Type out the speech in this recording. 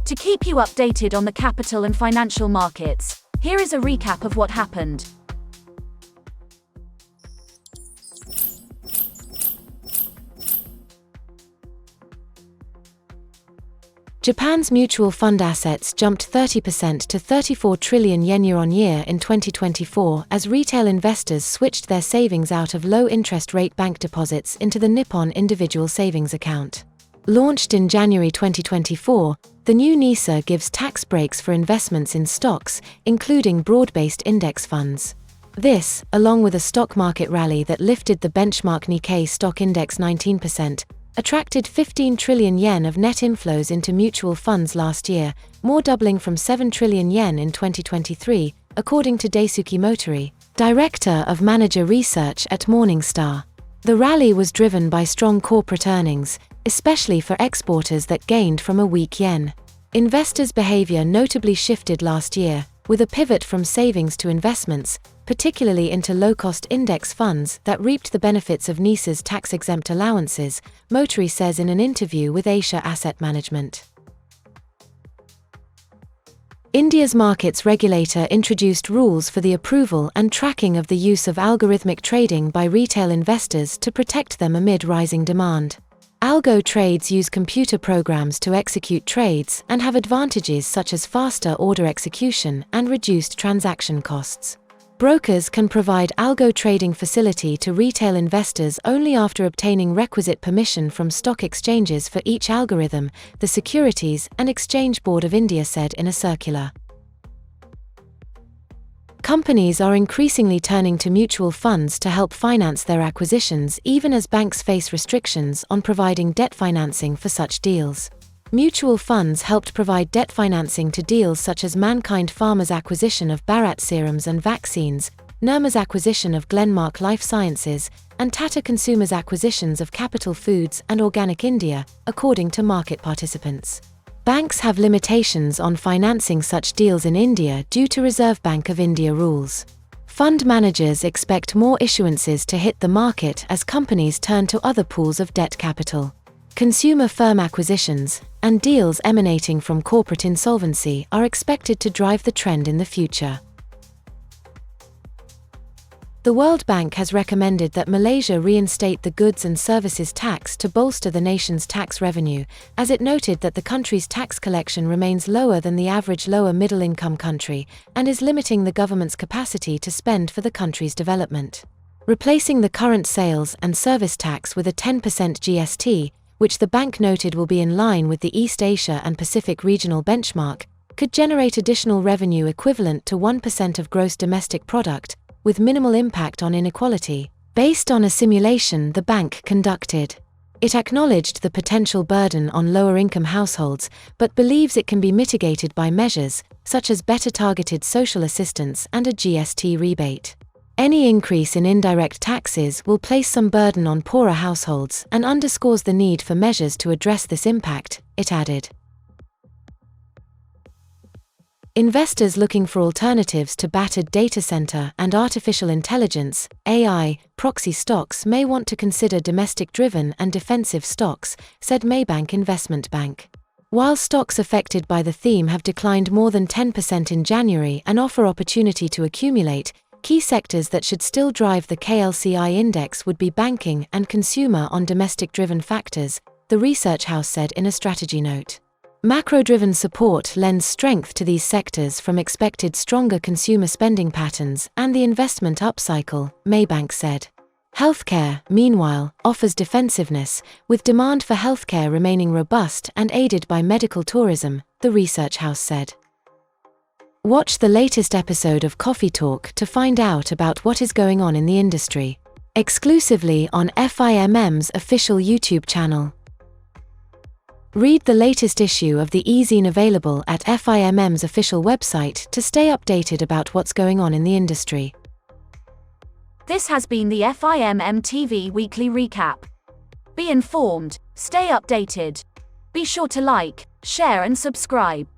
To keep you updated on the capital and financial markets, here is a recap of what happened. Japan's mutual fund assets jumped 30% to 34 trillion yen year-on-year in 2024 as retail investors switched their savings out of low-interest rate bank deposits into the Nippon Individual Savings Account. Launched in January 2024, the new NISA gives tax breaks for investments in stocks, including broad-based index funds. This, along with a stock market rally that lifted the benchmark Nikkei stock index 19%, attracted 15 trillion yen of net inflows into mutual funds last year, more doubling from 7 trillion yen in 2023, according to Daisuke Motori, Director of Manager Research at Morningstar. The rally was driven by strong corporate earnings, especially for exporters that gained from a weak yen. Investors' behavior notably shifted last year, with a pivot from savings to investments, particularly into low-cost index funds that reaped the benefits of NISA's tax-exempt allowances, Motori says in an interview with Asia Asset Management. India's markets regulator introduced rules for the approval and tracking of the use of algorithmic trading by retail investors to protect them amid rising demand. Algo trades use computer programs to execute trades and have advantages such as faster order execution and reduced transaction costs. Brokers can provide algo trading facility to retail investors only after obtaining requisite permission from stock exchanges for each algorithm, the Securities and Exchange Board of India said in a circular. Companies are increasingly turning to mutual funds to help finance their acquisitions even as banks face restrictions on providing debt financing for such deals. Mutual funds helped provide debt financing to deals such as Mankind Pharma's acquisition of Bharat Serums and Vaccines, Nirma's acquisition of Glenmark Life Sciences, and Tata Consumer's acquisitions of Capital Foods and Organic India, according to market participants. Banks have limitations on financing such deals in India due to Reserve Bank of India rules. Fund managers expect more issuances to hit the market as companies turn to other pools of debt capital. Consumer firm acquisitions and deals emanating from corporate insolvency are expected to drive the trend in the future. The World Bank has recommended that Malaysia reinstate the goods and services tax to bolster the nation's tax revenue, as it noted that the country's tax collection remains lower than the average lower middle-income country and is limiting the government's capacity to spend for the country's development. Replacing the current sales and service tax with a 10% GST, which the bank noted will be in line with the East Asia and Pacific regional benchmark, could generate additional revenue equivalent to 1% of gross domestic product, with minimal impact on inequality, based on a simulation the bank conducted. It acknowledged the potential burden on lower-income households, but believes it can be mitigated by measures, such as better targeted social assistance and a GST rebate. Any increase in indirect taxes will place some burden on poorer households and underscores the need for measures to address this impact, it added. Investors looking for alternatives to battered data center and artificial intelligence, AI, proxy stocks may want to consider domestic-driven and defensive stocks, said Maybank Investment Bank. While stocks affected by the theme have declined more than 10% in January and offer opportunity to accumulate, key sectors that should still drive the KLCI index would be banking and consumer on domestic-driven factors, the research house said in a strategy note. Macro-driven support lends strength to these sectors from expected stronger consumer spending patterns and the investment upcycle, Maybank said. Healthcare, meanwhile, offers defensiveness, with demand for healthcare remaining robust and aided by medical tourism, the research house said. Watch the latest episode of Coffee Talk to find out about what is going on in the industry. Exclusively on FIMM's official YouTube channel. Read the latest issue of the e-Zine available at FIMM's official website to stay updated about what's going on in the industry. This has been the FIMM TV Weekly Recap. Be informed, stay updated. Be sure to like, share and subscribe.